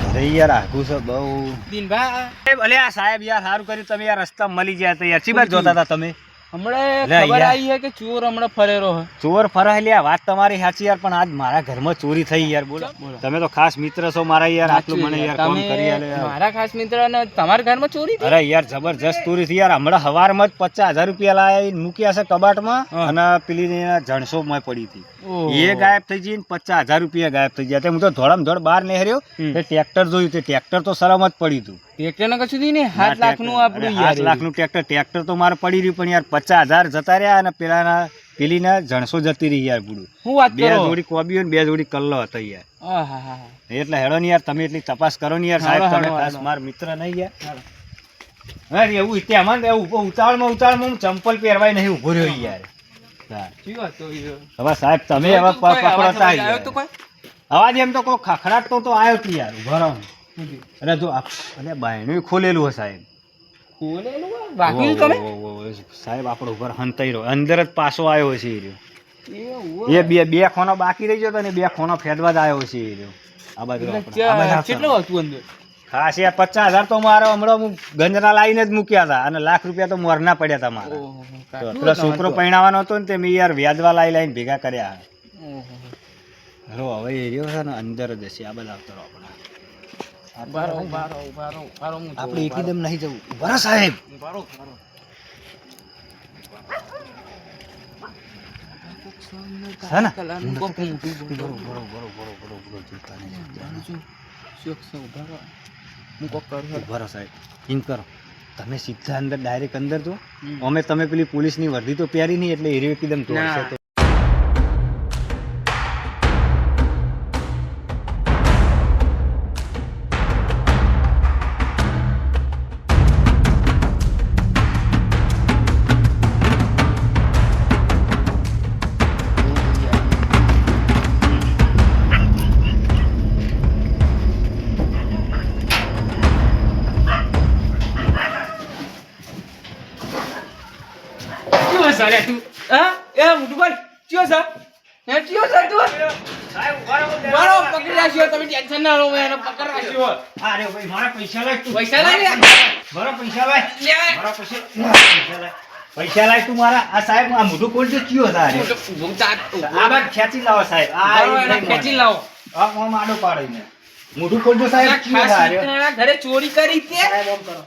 ઘરે યાર આઘું છે બહુ દિનભા અલે આ સાહેબ યાર સારું કર્યું તમે યાર રસ્તા મળી ગયા તો યાર ચીબાર જોતા હતા તમે હમણાં લે ખબર યાર. આવી છે કે ચોર હમણાં ફરેરો હે ચોર ફરાયેલી આ વાત તમારી સાચી યાર પણ આજ મારા ઘરમાં ચોરી થઈ યાર બોલો બોલો. તમે તો ખાસ મિત્ર છો મારા યાર આટલું મને યાર કામ તમે કરી આલે યાર. મારા ખાસ મિત્ર ને તમારા ઘરમાં ચોરી થઈ? અરે યાર જબરજસ્ત ચોરી થઈ યાર હમણાં હવારમાં જ 50,000 રૂપિયા લાયા મૂક્યા છે કબાટમાં હા. અને પેલી જણસો માં પડી હતી ઓહો. એ ગાયબ થઈ જઈને 50,000 રૂપિયા ગાયબ થઈ ગયા હું તો ધોળામ ધોળ બહાર નીકળ્યો હમ. તે ટ્રેક્ટર જોયું તે ટ્રેક્ટર તો સલામત પડ્યું હતું ટ્રેક્ટર ને કશું નહીં ને 7 લાખનું આપણું યાર 7 લાખનું ટ્રેક્ટર તો મારે પડી રહ્યું પણ યાર 50,000 જતા રહ્યા અને પેલીના જણસો જતી રહી યાર પૂરું હું વાત બે કરો જોડી કોબીઓ ને બે જોડી કલ્લો હતો યાર આહાહા. એટલે હેડો ને યાર તમે એટલી તપાસ કરો ને યાર સાહેબ હાલો, તમે હાલો, ખાસ હાલો. માર મિત્ર નહીં યાર અરે એવું તેમાં ને એવું ઉતાવળમાં હું ચંપલ પહેરવાય નહીં ઉભો રહ્યો યાર હા. શી વાત તો ઈ? હવે સાહેબ તમે હવે કોઈ અવાજ પકડતા આવ્યો તો કોઈ? અવાજ એમ તો કોઈ ખખડાટ તો આવ્યો જ યાર ઉભા રહો અરે જો અરે બાયણું ખોલેલું હે સાહેબ ખોલેલું હે? વાગ્યું તમે? સાહેબ આપણો ઉપર હંતાઈ રહ્યો અંદર જ પાછો આવ્યો છે એ રહ્યો એવું હે? એ બે ખોનો બાકી રહી ગયો તો ને બે ખોનો ફેદવા જ આવ્યો છે એ રહ્યો આ બાજુ એટલે આપણે. આ બાજુ કેટલું આવતા. હતું અંદર? ખાસ યાર 50,000 તો મારો હમણાં હું ગંજના લાઈને જ મૂક્યા હતા અને લાખ રૂપિયા તો મોરના પડ્યા હતા મારા ઓહો, તો કાઢું પેલો હતું છોકરો તો. પૈણાવાનો હતો ને તે મેં યાર વ્યાજવા લાઈને ભેગા કર્યા ઓહો. હલો હવે એ રહ્યો છે ને અંદર જ હશે આ બધા આવતો રહો આપણે ઉભા રહો, ઉભા રહો, ઉભા રહો, ઉભા રહો, હું જોઉં, આપણે ઉભા રહો. એકદમ નહીં જવું બરા સાહેબ ઉભા રહો, ઉભા રહો. છે ને? કલાનું કોક મોટું બોલો. બરો શોખ છે, ઉભા રહો. હું કોક કરું છું. બરો સાહેબ ઇન કરો તમે સીધા અંદર ડાયરેક્ટ અંદર જો હમ. અમે તમે પેલી પોલીસની વર્દી તો પહેરી નહીં એટલે એ રહ્યો એકદમ તો ના. હશે તો ચિયો છે રે તું? હા? એ મોટું બોલ. ચિયો છે? હે, ચિયો છે તું? મારો પકડી રાખ્યો, તમે ટેન્શન ના લો, મેં એને પકડી રાખ્યો. અરે ભાઈ મારા પૈસા લાય તું પૈસા લાય ને. મારા પૈસા લાય લે. મારા પૈસા લાય તું મારા આ સાહેબ આ મોઢું કોણ છે કયો હતા અરે ઊભું થાક, ઊભું આ બાદ ખેંચી લાવો સાહેબ આ થાક. ઈ એને નહીં ખેંચી મને. લાવો. આ આમ આડો પાડીને મોઢું ખોલજો સાહેબ એના કયો ખાસ હતા અરે? મિત્રના ઘરે ચોરી કરી તે સાહેબ આમ કરો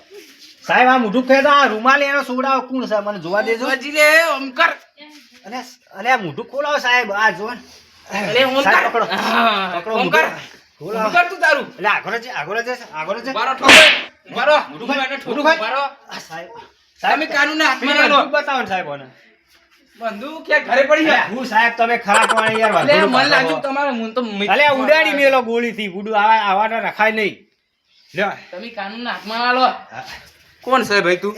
સાહેબ આ મોઢું ખેંચો આ રૂમાલ એનો સુવડાવો કોણ છે મને જોવા દેજો હજી લે ઓમ કર. અલે આ મોઢું ખોલાવો સાહેબ આ જો ને. અરે ઓમ સાહેબ કર. પકડો હા, પકડો ઓમ મોઢું. કર. ખોલાવો. ઓમ કર તું તારું. એટલે આગળ છે બારો ઠોકો. બારો. મોઢું હું ખાય, એને ઠોકું. મોઢું ખાય. બારો. આ સાહેબ તમે કાનૂનના હાથમાં ના લો. બંદૂક બતાવો ને સાહેબ મને. બંદૂક ક્યાં ઘરે પડી છે? હું સાહેબ તમે ખરા પાણી યાર અલે વાંધો મને નહીં લાગ્યું પાડો. તમારે હું તો અલે આ ઉડાડી મેલો ગોળીથી ગુડું આવા રખાય નહીં લ્યો. તમે કાનૂનના હાથમાં ના લો. કોણ છે ભાઈ તું?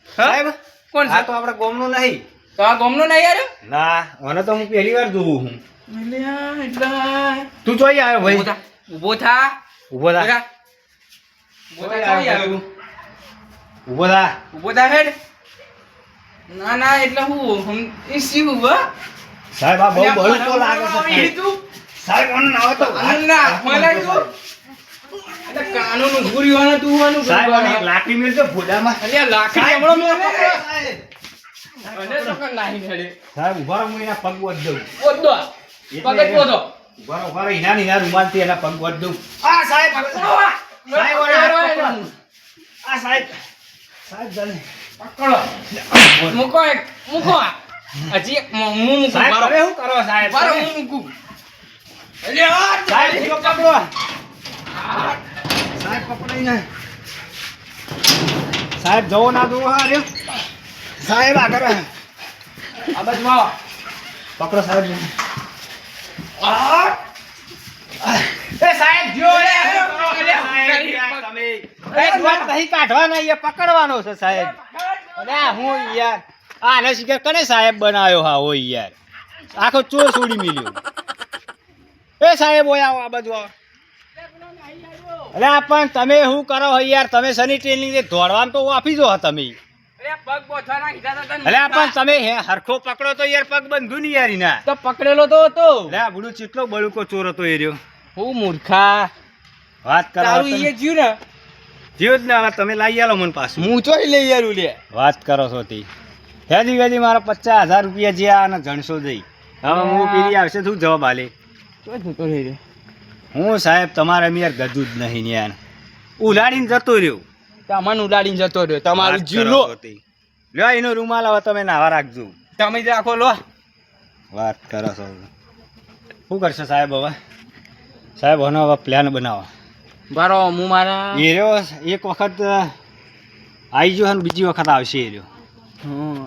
સાહેબ કોણ આ છે? તો આપણા ગામનો નહીં તો આ ગામનો નહીં યાર? ના મને તો હું પહેલી વાર જોઉં છું અલ્યા, એટલે તું ચોઈ આવ્યો ઊભો ભાઈ થા. ઊભો થા. ઊભો થા ઊભો થા. ચોઈ આવ્યો તું? ઊભો થા ઊભો થા હેડ. ના ના એટલે હું એ શિવ હો. સાહેબ આ બહુ બળું તો લાગે છે આવી સાહેબ. તું. સાહેબ મને ના આવે તો કાનૂનના હાથમાં લાગ્યું. એટલે કાનૂન ઉભું રહેવાનું તું હોવાનું સાહેબ મને એક કરવાનું. લાકડી મેલજો ભોડામાં અલ્યા લાકડી સાહેબ, હમણાં મેં પકડો, સાહેબ. અને તો કઈ નાહી હેડે. સાહેબ ઉભા રહો હું એના પગ વધ દઉં ઓદો. પગત ઓદો. ઉભા રહો એના ને એના રૂમાલથી એના પગ વધ દઉં આ સાહેબ સાહેબ ઓલા હાથ પકડો. આ સાહેબ સાહેબ જલ્દી પકડો. મૂકો એક. મૂકો. હજી એક હું મૂકું. સાહેબ બારો. તમે શું કરો સાહેબ બારો તમે? હું મૂકું. અલ્યા, સાહેબ જીઓ પકડો સાહેબ પકડાઈને સાહેબ જવો ના જવો હા રે સાહેબ આગળ આ બાજુ આવો. પકડો સાહેબ આ. એ સાહેબ જો તમે. નહીં કાઢવાના એ પકડવાનો છે સાહેબ અરે હું યાર આને શિકાર કને સાહેબ બનાવ્યો હા હોય યાર આખો ચોર છોડી મિલ્યો એ સાહેબ ઓય આવો આ બાજુ આવો અરે પણ તમે શું કરો હો યાર તમે શની ટ્રેનિંગ દોડવામાં તો આપી જો તમે અરે પગ બોથાના કીધા હતા તને. અરે પણ તમે હરખો પકડો તો યાર પગ બંધુ નહીં યાર ના તો પકડેલો તો હતો. અરે આ બુડું ચેટલો બળુકો ચોર હતો એ રહ્યો હું મૂર્ખા. વાત કરો તારું તમે. ઈ જીવ ને જીવ જ ને હવે તમે લાવી આલો મને પાછું હું ચોઈ લઈ યારું લે વાત કરો છો તી હેજી વેજી મારા 50,000 રૂપિયા જે આ ને જણસો જઈ હવે હું પીરી આવશે શું જવાબ આલે તો જતો રહી રે હું સાહેબ તમારે એમ યાર ગજુ જ નહીં યાર ઉલાડીને જતો રહ્યો તમને ઉડાડીને જતો રહ્યો તમારું વાત જીવ કરો લો છો તી. લ્યો એનો રૂમાલ હવે તમે નાવા રાખજો તમે જ રાખો લો વાત કરો છો શું કરશો સાહેબ હવે સાહેબ એનો હવે પ્લાન બનાવો બારો હું મારા એ રહ્યો એક વખત આવી ગયો અને બીજી વખત આવશે એ રહ્યો હમ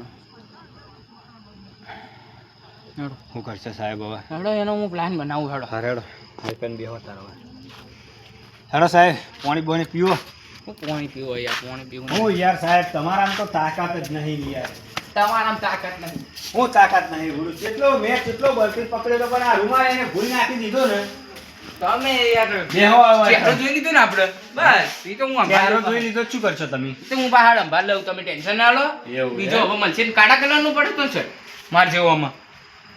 શું કરશે સાહેબ હવે હેડો એનો હું પ્લાન બનાવું હેડો હરેડો આઈપન બેહો તારો હેડો સાહેબ પાણી બોણી પીવો હું પાણી પીવો યાર પાણી પીવું હું યાર સાહેબ તમારામાં તો તાકાત જ નહીં યાર તમારામાં તાકાત નહીં હું તાકાત નહીં ભૂલું મેં કેટલો બરફી પકડેલો પણ આ રૂમાલ એને ભૂલી નાખી દીધો ને તમે યાર બેહો હવે. ચહેરો જોઈ લીધો ને આપણે બસ એ તો હું ક્યારો અંભાર જોઈ લીધો શું કરશો તમે તો હું બહાર અંભાર લઉં તમે ટેન્શન ના લો એવું બીજો એમ? હવે મળશે ને કાળા કલરનું પડે તો છે માર જેવામાં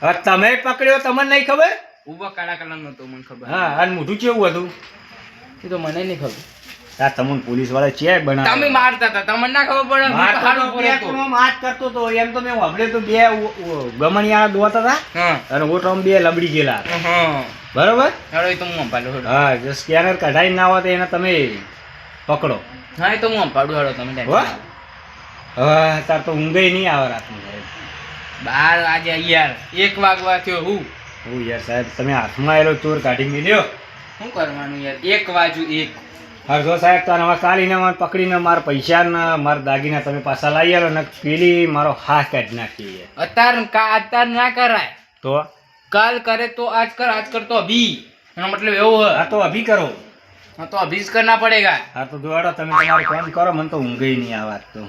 હવે તમે પકડ્યો તમને નહીં ખબર ઉભો કાળા કલરનો તો મને ખબર હા અને મોઢું કેવું હતું એ તો મને નહીં ખબર આ તમને પોલીસ વાળા ચેક તમે બનાવ્યો મારતા હતા તમને ના ખબર પડે હું તો હારું પડે તો. માર કરતો તો એમ તો મેં વાપરે તો બે ગમણિયા દોતા હતા હા અને ઓટોમાં બે લબડી ગયેલા હતા. હા બરોબર હેડો એ તો હું અંભાડું હેડો હા જો સ્કેનર કઢાઈ ના હોય તો એને તમે પકડો હા એ તો હું અંભાડું હેડો તમે ટેન્શન હો? ના લો. હવે તાર તો ઊંઘે નહીં આવે રાતનું સાહેબ બાર વાગે યાર 1 વાગવા થયો હું હું યાર સાહેબ તમે હાથમાં આવેલો ચોર કાઢી મેલ્યો શું કરવાનું યાર 1 વાજુ 1 હા જો સાહેબ તાર હવે કાલીને મને પકડીને મારા પૈસા ને મારા દાગીના તમે પાછા લાવી આલો ને પેલી મારો હાથ કાઢી નાખી યાર. અત્યાર ના કરાય તો કાલ કરે તો આજ કર તો અભી એનો મતલબ એવો આ है તો અભી કરો हाँ तो अभी से करना पड़ेगा હા તો જોડો તમે તમારું કામ કરો મને તો ઊંઘે નહીં આવે આજ તો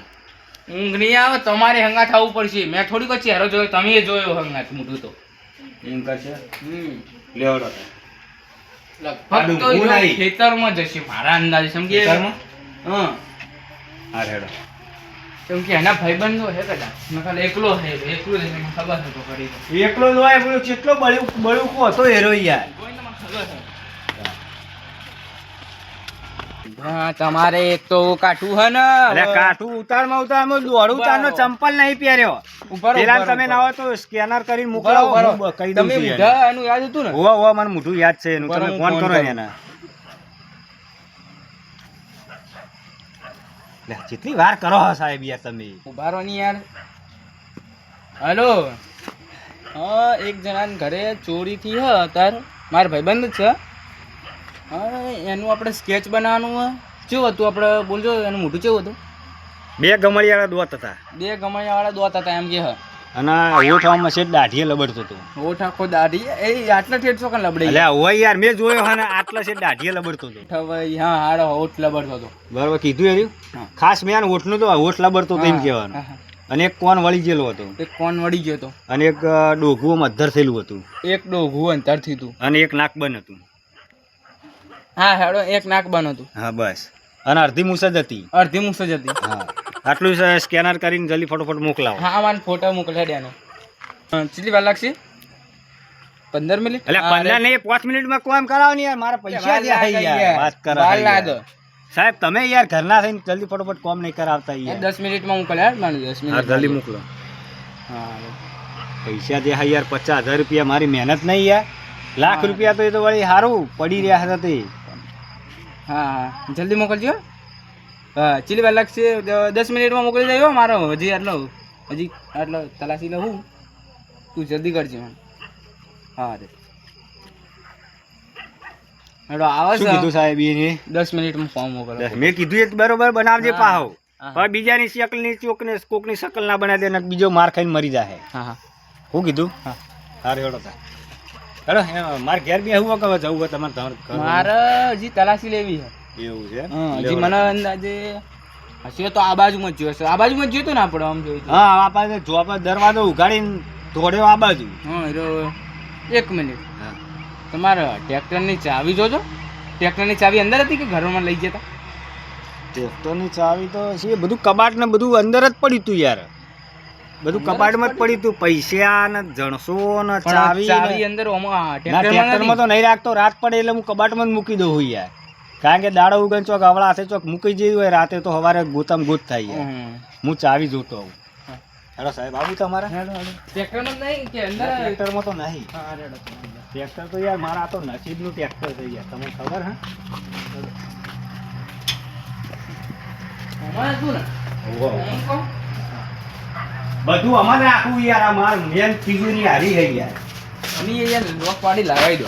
ઊંઘ નહીં આવે તમારે હંગાત આવવું પડશે મેં થોડી કોઈ ચહેરો જોયો તમે જોયો હંગાત મોટું તો એમ કરશે લેવડો લગભગ તો હું નહીં. ખેતરમાં જશે મારા અંદાજે સમજી ખેતરમાં? હા હા રેડો કેમ કે એના ભાઈબંધો હે કદાચ મેં ખાલી એકલો જ મને ખબર હતો કરી એકલો જ હોય બોલો કેટલો બળુકો હતો હેરો યાર કોઈને મને ખબર છે હા તમારે એક તો કાઠું હે ને અરે કાઠું ઉતારમાં દોડું તારનો ચંપલ નહીં પહેર્યો ઉભા રહો, પેલા ઉભા રહો, તમે ઉભા ના હોય તો સ્કેનર કરીને મોકલાવો બરાબર હું કહી દઉં તમે છું એને. બુઢા એનું યાદ હતું ને હોવા હોવા મને મોઢું યાદ છે એનું બરાબર, તમે હું ફોન ફોન કરો કરું. એને લે, કેટલી વાર કરો હો સાહેબ યાર તમે ઉભા રહો ને યાર હેલો હા એક જણાના ઘરે ચોરી થી હ તાર મારા ભાઈબંધ જ છે હા એનું આપણે સ્કેચ બનાવવાનું હે કેવું હતું આપણે બોલજો એનું મોઢું કેવું હતું બે ગમડિયાળા દોત હતા 2 ગમણિયાવાળા દોત હતા એમ કે હ અને ઓઠવામાં છે દાઢીએ લબડતો હતો ઓઠ આખો દાઢી એ આટલા ઠેઠ છો કે લબડે એટલે હોય યાર મેં જોયો અને આટલા છે દાઢીએ લબડતો હતો ઠવાઈ હા હાડો ઓઠ લબડતો હતો બરાબર કીધું એર્યું હા. ખાસ મેં ઓઠનું તો ઓઠ લબડતો હતો એમ હા, કહેવાનું હા, હા. અને એક કોણ વળી ગયેલો હતો એક કોણ વળી ગયો હતો અને એક ડોઘું અધ્ધર થયેલું હતું એક ડોઘું અંતરથી હતું અને એક નાક બંધ હતું હા હેડો એક નાક બંધ હતું હા બસ અને અડધી મૂસ જ હતી અડધી મૂસ જ હતી હા આટલું સ્કેનર કરીને જલ્દી ફટોફટ મોકલાવો હા મને ફોટો મોકલ્યા દે એનો કેટલી વાર લાગશે 15 મિનિટ એટલે 15 નહીં 5 મિનિટમાં કોમ કરાવો ને યાર મારા પૈસા વાર દે લાગે યાર વાત કરો વાર યાર. લાગે. સાહેબ તમે યાર ઘરના થઈને જલ્દી ફટોફટ કોમ નહીં કરાવતા યાર 10 મિનિટમાં મોકલ્યા મને 10 હા મિનિટ જલ્દી મોકલો હા પૈસા દે હા યાર 50,000 રૂપિયા મારી મહેનત નહીં યાર લાખ હા. રૂપિયા તો એ તો વળી સારું પડી રહ્યા હતા તે હા હા જલ્દી મોકલજો હા કેટલી વાર લાગશે 10 મિનિટમાં મોકલી દેજો મારો હજી આટલો તલાસી લઉં તું જલ્દી કરજે મને હા રે હેડો આવે શું છે કીધું સાહેબ એને 10 મિનિટમાં ફોર્મ મોકલો મેં કીધું એ બરોબર બનાવજે હા. પાહો હા. પણ બીજાની શકલની ચોકને કોકની શકલ ના બનાવી દે ને બીજો માર ખાઈને મરી જાય હા હા હું કીધું હા સારું હેડો તા હેડો મારે ઘેર બી આવું કે જવું હોય તમારે ઘર મારે હજી તલાસી લેવી છે એવું છે હા હજી મને અંદાજે હશે તો આ બાજુમાં જ જોયો છે આ બાજુમાં જ જોયું ને આપણે આમ જોયું હતું. હા આપણે જોબ દરવાજો ઉઘાડીને દોડ્યો આ બાજુ હા એરો 1 મિનિટ તમારે ટ્રેક્ટરની ચાવી જોજો ટ્રેક્ટરની ચાવી અંદર હતી કે ઘરમાં લઈ જતા ટ્રેક્ટરની ચાવી તો છે બધું કબાટ ને બધું અંદર જ પડ્યું તું યાર બધું અંદર જ કબાટમાં જ પડ્યું તું પૈસા ને જણસો ને પણ ચાવી ચાવી ને- અંદર ઓમાં ના ટ્રેક્ટરમાં ટ્રેક્ટરમાં નથી. તો નહીં રાખતો રાત પડે એટલે હું કબાટમાં જ મૂકી દઉં છું યાર કારણ કે દાડો ઉગન ચોક હવળા હાથે ચોક મૂકી જઈ હોય રાતે તો સવારે ગોતામ ગોત થાય યાર. હું ચાવી જોતો આવું. હેલો સાહેબ આવું તમારે? ટ્રેક્ટરમાં જ નહીં કે અંદર ટ્રેક્ટરમાં તો નહીં. હા રેડો ટ્રેક્ટર તો યાર મારા આ તો નસીબનું ટ્રેક્ટર છે યાર, તમને ખબર હે? અમારે શું ને અહીં કહો. બધું અમારે આખું યાર આ માર મેન તિજોરી હારી ગઈ યાર. અમે યાર લોક પાડી લાવી દો.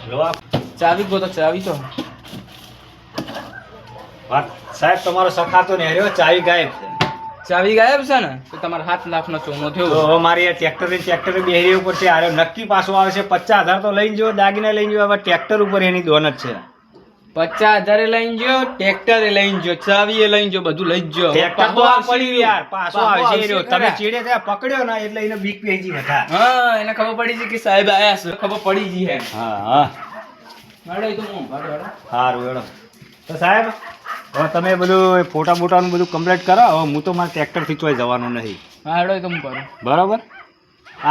લો ચાવી ગો તો ચાવી તો વાત સાહેબ તમારો સખાતો ને હર્યો ચાવી ગાયબ છે. ચાવી ગાયબ છે ને તો તમારા 7 લાખનો ચોનો તો થયો. હવે મારે ટ્રેક્ટર બેહરી ઉપર છે આર્યો નક્કી પાછો આવે છે 50,000 તો લઈને જો દાગીના લઈને જો હવે ટ્રેક્ટર ઉપર એની દોન જ છે. 50,000 લઈને જો, ટ્રેક્ટરે લઈને જો, ચાવીએ લઈને જો, બધું લઈ જ જો. ટ્રેક્ટર તો આ પડ્યું યાર પાછો આવશે રહ્યો. તમે ચીડે ત્યાં પકડ્યો ને એટલે એને બીક પેજી હતા. હા એને ખબર પડી છે કે સાહેબ આયા છે, ખબર પડી ગઈ હે. હા હા માડો એ તો હું ભાડો સારું હેડો. તો સાહેબ હવે તમે બધું ફોટા બોટાનું બધું કમ્પ્લીટ કરો. હવે હું તો મારા ટ્રેક્ટરથી ચોઈ જવાનું નહીં. હા હેડો એ તો હું કરું. બરાબર?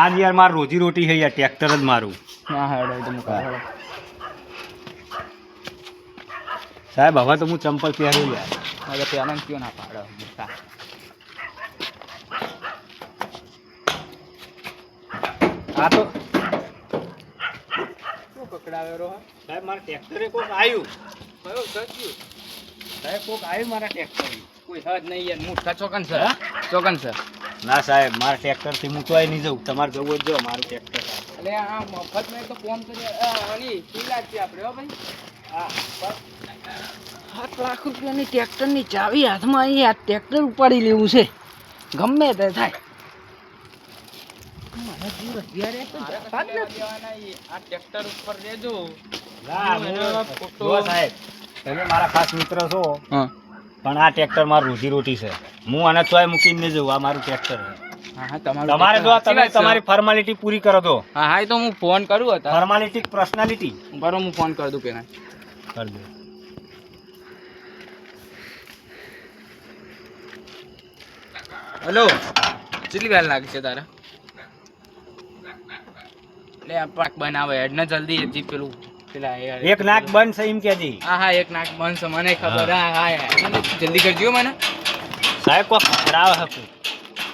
આજ યાર મારી રોજી રોટી છે યાર ટ્રેક્ટર જ મારું. હા હેડો એ તો હું કરું. સાહેબ હવે તો હું ચંપલ પહેર્યું યાર. હવે પેલા કયો ના પાડો મોટા. આ તો શું પકડાવે રો? સાહેબ મારા ટ્રેક્ટરે કોક આવ્યું. કયો સચ્યું? સાહેબ કોક આવ્યું મારા ટ્રેક્ટર. કોઈ હદ નહીં યાર મોટા ચોકન છે. ચોકન છે. ના સાહેબ મારા ટ્રેક્ટરથી હું તોય નહીં જઉં. તમારે જવું જ જો મારું ટ્રેક્ટર. એટલે આ મફત મેં તો ફોન કર્યો. આની કિલ્લા છે આપણે હો ભાઈ. હા 7 લાખ રૂપિયાની ટ્રેક્ટરની ચાવી હાથમાં આવી. આ ટ્રેક્ટર ઉપાડી લેવું છે ગમે તે થાય. આ ટ્રેક્ટર ઉપર લેજો. જો સાહેબ તમે મારા ખાસ મિત્ર છો પણ આ ટ્રેક્ટર મારું રોજી રોટી છે. હું આને તોય મૂકીને નહીં જઉં. આ મારું ટ્રેક્ટર છે. તમારે જો તમે તમારી ફોર્માલિટી પૂરી કરો તો. હા હા એ તો હું ફોન કરું હતા. ફોર્માલિટી પર્સનાલિટી બરો હું ફોન કરી દઉં પેલા. કરી દો. હેલો કેટલી વાર લાગશે તારે? એટલે આ પાક બનાવે હેડ ને જલ્દી હજી પેલું પેલા એક નાક બંધ છે એમ કેજી. હા હા એક નાક બંધ છે મને ખબર. હા હા જલ્દી કરજો મને. સાહેબ કોઈ ખરાબ હતું.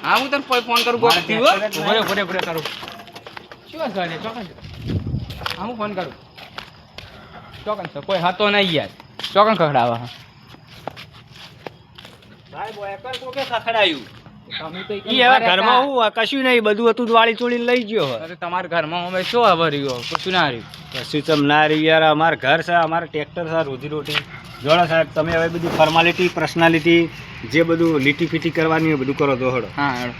હા હું તને ફોન કરું. ભરે કરું. શું વાત કરે ચોકન છે? હા હું ફોન કરું. ચોકન છે કોઈ હતો નહીં યાર. ચોકન ખખડાવા. હા સાહેબ એકર કોકે ખખડાયું. તમે તો ઈ હવે ઘરમાં હું કશું નહીં બધું હતું વાળી ચોળીને લઈ ગયો. અરે તમારા ઘરમાં અમે શું હવે રહ્યો કશું ના રહ્યું. કશું ચમ ના રહી યાર. અમારું ઘર છે અમારે ટ્રેક્ટર છે રોજી રોટી. જોડો સાહેબ તમે હવે બધી ફોર્માલિટી પર્સનાલિટી જે બધું લીટી ફીટી કરવાની હોય બધું કરો તો હડો. હા હેડો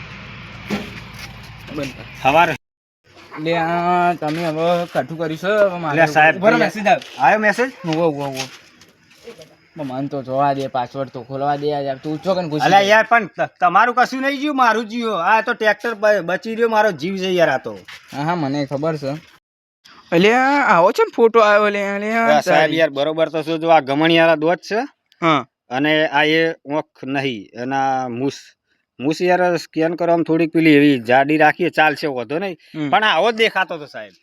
બંધ સવારે એટલે આ તમે હવે કાઠું કરીશું એટલે સાહેબ બરો મેસેજ આવ્યો મેસેજ. મન તો જોવા દે પાસવર્ડ તો ખોલવા દે યાર. તું ચોકન ઘૂસી અલ્યા યાર પણ તમારું કશું નહીં જ્યું મારું જ્યું. આ તો ટ્રેક્ટર બચી રહ્યો મારો જીવ છે યાર. આ તો હા હા મને ખબર છે. એટલે આવો છે ને ફોટો આવ્યો. એટલે સાહેબ યાર બરોબર તો શું જો આ ગમણિયારા દોત છે હા અને આ એ ઓંખ નહીં એના મૂસ યાર સ્કેન કરવામાં થોડીક પેલી એવી જાડી રાખીએ ચાલશે વધો નહીં પણ આવો જ દેખાતો હતો સાહેબ.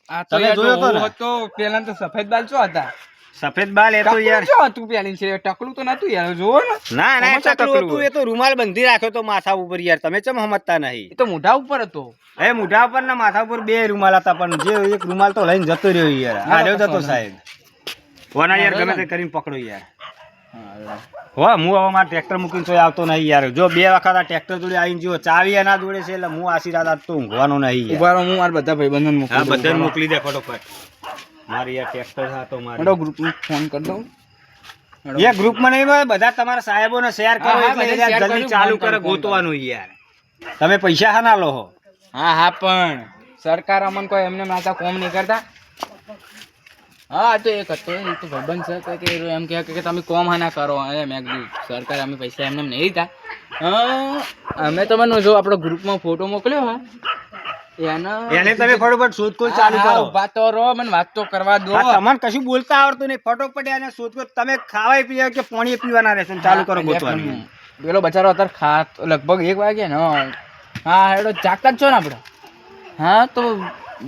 આ તો તમે જોયો તો ને? હતો પેલા તો સફેદ બાલ શું હતા? સફેદ બાલ એ તો યાર શું હતું પેલી છે ટકલું તો નતું યાર જોવો ને. ના ના આમાં ટકલું ટકલું હતું. એ તો રૂમાલ બંધી રાખ્યો તો માથા ઉપર યાર. તમે ચમ સમજતા નહીં. એ તો મોઢા ઉપર હતો. એ મોઢા ઉપર ને માથા ઉપર બે રૂમાલ હતા પણ જે એક રૂમાલ તો લઈને જતો રહ્યો યાર. આ રહ્યો જતો સાહેબ. કોના યાર ગમે તે કરીને પકડો યાર. હો હું હવે મારા ટ્રેક્ટર મૂકીને તો આવતો નહીં યાર. જો 2 વખત આ ટ્રેક્ટર જોડે આવીને જો ચાવી એના જોડે છે એટલે હું આશીર્વાદ આપતો ઊંઘવાનો નહીં યાર. ઉભારો હું મારા બધા ભાઈબંધોને મોકલી હા દઉં. બધાને મોકલી દે ફટોફટ. મારી યાર ટ્રેક્ટર છે તો મારી. હેડો ગ્રુપમાં ફોન કરી દઉં. એ ગ્રુપમાં નહીં હોય બધા તમારા સાહેબોને શેર કરો હા, હા, એટલે બધા યાર share જલ્દી કર્યું, ચાલુ ફોન કરો, કરે ફોન ગોતવાનું યાર. તમે પૈસા હા ના લો હો. હા હા પણ સરકાર અમને કોઈ એમને માતા કોમ નહીં કરતા. હા તો એક હતો એ તો ભાઈબંધ છે તો કે એમ કે તમે કોમ હા ના કરો. મેં કીધું સરકાર અમે પૈસા એમને નહીં લીધા. અમે તમને જો આપણો ગ્રુપમાં ફોટો મોકલ્યો હા એને તમે ફટોફટ શોધખોળ ચાલુ કરો. વાત તો રો મને વાત તો કરવા દો. હા, તમને કશું બોલતા આવડતું નહીં. ફટોફટ એને શોધખોળ તમે ખાવાય પીવા કે પાણી પીવાના રહેશે ને ચાલુ કરો ગોતવાનું. પેલો બચારો અત્યારે ખાત લગભગ 1 વાગે ને. હા હેડો જાગતા જ છો ને આપણે. હા તો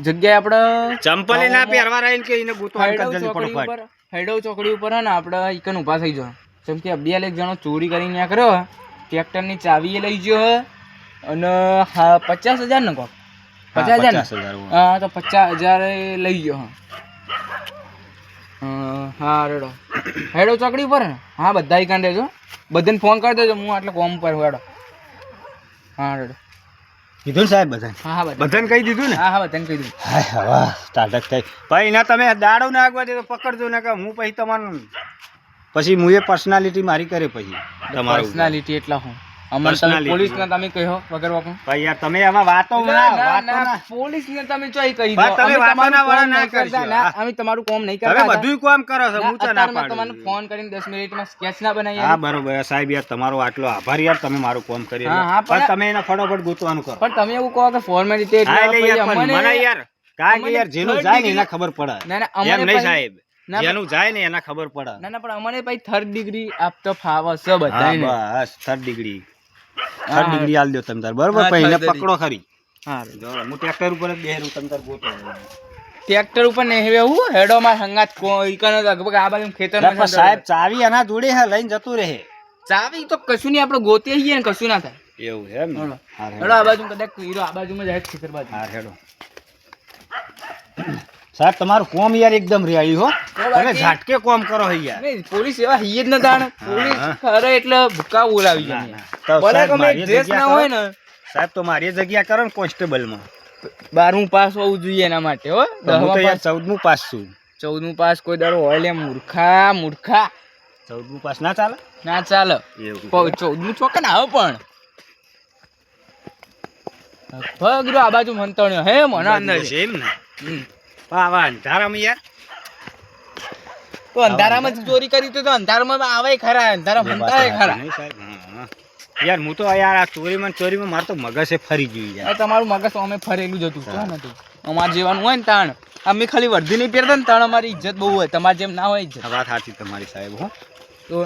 જગ્યાએ આપણે ચંપલ ના પહેરવા રહીને કે એને ગોતવાનું કર જલ્દી ફટોફટ. હેડો ચોકડી ઉપર હે ને આપણે ઈકન ઊભા થઈ જાવ. જેમ કે બે એક જણો ચોરી કરીને ત્યાં કર્યો ટ્રેક્ટરની ચાવી એ લઈ ગયો અને 50,000 ને કોક 50,000 હા તો 50,000 લઈ ગયો. હા રેડો હેડો ચોકડી ઉપર ને હા બધા ઈકન રહેજો બધાને ફોન કરી દેજો હું આટલે કોમ પર હેડો. હા રેડો કીધું ને સાહેબ બધાને? હા બધાને કહી દીધું ને? હા બધાને કહી દીધું. હા વાહ તાટક થઈ ભાઈ ના તમે દાડો ના આગવા દે તો પકડજો ને કે હું પછી તમારું પછી હું એ પર્સનાલિટી મારી કરે પછી તમારું પર્સનાલિટી એટલા હું અમને તમે પોલીસ ને તમે કહો વગર વાપરો ભાઈ યાર તમે આમાં વાતો ના પોલીસ ને તમે ચોઈ કહી ભાઈ દો તમે વાતોના વાળા ના કરજો. અમે તમારું કામ નહીં તમે કરતા બધુંય કામ કરો છો હું ચા ના પાડું. તમને ફોન કરીને 10 મિનિટમાં સ્કેચ ના બનાવી હા બરોબર સાહેબ યાર તમારો આટલો આભાર યાર તમે મારું કામ કરી હા, પણ તમે એને ફટોફટ ગોતવાનું કરો. પણ તમે એવું કહો કે ફોર્મેલિટી હા એટલે યાર પણ મને યાર કારણ કે યાર જેનું જાય ને એના ખબર પડે. ના ના એમ અમને નહીં સાહેબ જેનું જાય ને એના ખબર પડે. ના ના પણ અમને ભાઈ 3rd ડિગ્રી આપતો ફાવે છે બધાને. હા બસ 3rd ડિગ્રી આલ દો તમે તાર બરોબર પછી એને પકડો ખરી. હા જો હું ટ્રેક્ટર ઉપર જ બેહરું તમે તાર ગોતો. ટ્રેક્ટર ઉપર નહીં હવે હું હેડો માં સંગાત કોઈ કને લગભગ આ બાજુ ખેતરમાં પણ સાહેબ ચાવી એના જોડે હે લઈને જતું રહે. ચાવી તો કશું નહીં આપણે ગોતી આવીએ ને કશું ના થાય. એવું છે એમ ને? હા હેડો આ બાજુ કદાચ હીરો આ બાજુમાં જાય ખેતર બાજુ. હા હેડો સાહેબ તમારું કોમ યાર એકદમ રેડી હો તમે ઝાટકે કોમ કરો હે યાર. નહીં પોલીસ એવા હૈયે જ ન જાણે પોલીસ ખરે એટલે ભૂકા બોલાવી જાય તો ભલે સાહેબ ગમે મારી ડ્રેસ જગ્યા ના કરો. હોય ને સાહેબ તો મારી જગ્યા કરો ને કોન્સ્ટેબલમાં. 12મું પાસ હોવું જોઈએ એના માટે હો. તો હું તો યાર 14મું પાસ છું. 14મું પાસ કોઈ દાડો હોય લે મૂર્ખા 14મું પાસ ના ચાલે? ના ચાલે. એવું 14મું ચોકે ના આવે પણ ભગરો આ બાજુ મંતણ્યો હે મને અંદર છે એમ ને? વાહ વાહ અંધારામાં યાર તો અંધારામાં જ ચોરી કરી તો અંધારામાં આવે ખરા અંધારામાં મંતાય ખરા. નહીં સાહેબ હા. યાર હું તો યાર આ ચોરીમાં મારે તો મગજે ફરી ગયું યાર. તમારું મગજ અમે ફરેલું જ હતું કોણ હતું અમાર જેવાનું હોય ને તાણ અમે ખાલી વર્ધી નહીં પહેરતા ને તાણ અમારી ઇજ્જત બહુ હોય તમારે જેમ ના હોય ઇજ્જત. આ વાત સાચી તમારી સાહેબ હો. તો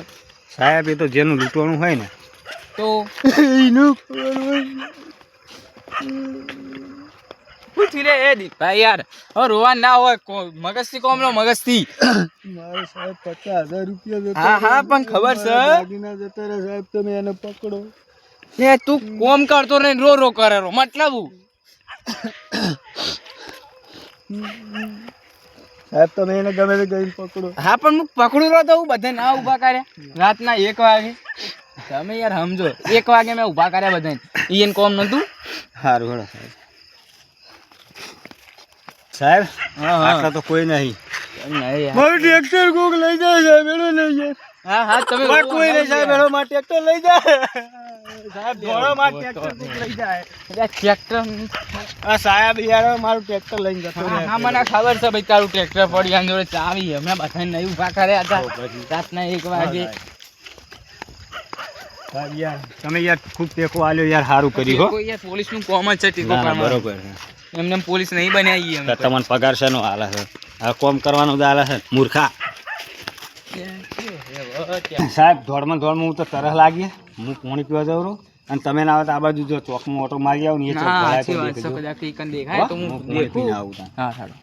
સાહેબ એ તો જેનું લૂંટવાનું હોય ને તો પૂછી લે એ ભાઈ યાર હવે રોવા ના હોય મગજથી કોમ લો મગજથી. મારે સાહેબ 50,000 રૂપિયા હા હા પણ ખબર છે દાગીના જતા રહે સાહેબ તમે એને પકડો. એ તું કોમ કરતો ને રો કરે મતલબ સાહેબ તમે એને ગમે તે ગઈને પકડો. હા પણ હું પકડું રહ્યો તો બધા ના ઊભા કર્યા રાતના 1 વાગે તમે યાર સમજો 1 વાગે મેં ઊભા કર્યા બધાને ઈયન કોમ નતું. સારું હેડો સાહેબ આટલા તો કોઈ નહીં. મારું ટ્રેક્ટર કોક લઈ જાય સાહેબ એનો લઈ જાય. હા હા તમે કોઈ નહીં સાહેબ એનો માં ટ્રેક્ટર લઈ જાય સાહેબ ઘોડો માં ટ્રેક્ટર કોક લઈ જાય. ટ્રેક્ટર આ સાહેબ યાર મારું ટ્રેક્ટર લઈને જતો રહે. હા મને ખબર છે ભાઈ તારું ટ્રેક્ટર પડી આની જોડે ચાવી હમણાં બધાને નહીં ઊભા કર્યા હતા રાતના 1 વાગે. સાહેબ યાર તમે યાર ખૂબ ટેકો આલ્યો યાર સારું કર્યું હો. કોઈ યાર પોલીસનું કોમ જ છે ટેકો ના, ના, કરવાનો. બરોબર એમને પોલીસ નહીં બનાવી એમ તો તમને પગાર છે નો હાલે છે આ કોમ કરવાનો જ હાલે છે મૂર્ખા. સાહેબ દોડમાં હું તો તરસ લાગી હું પાણી પીવા જાઉં રહું અને તમે ના આવે તો આ બાજુ જો ચોકમાં ઓટો મારી આવો ને એ ચોક ના ભરાય સાચી તો વાત છે દેખજો. કદાચ ઈકન દેખાય તો હું હું પાણી પીને દેખું. આવું ત્યાં. હા સારું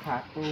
ખાતું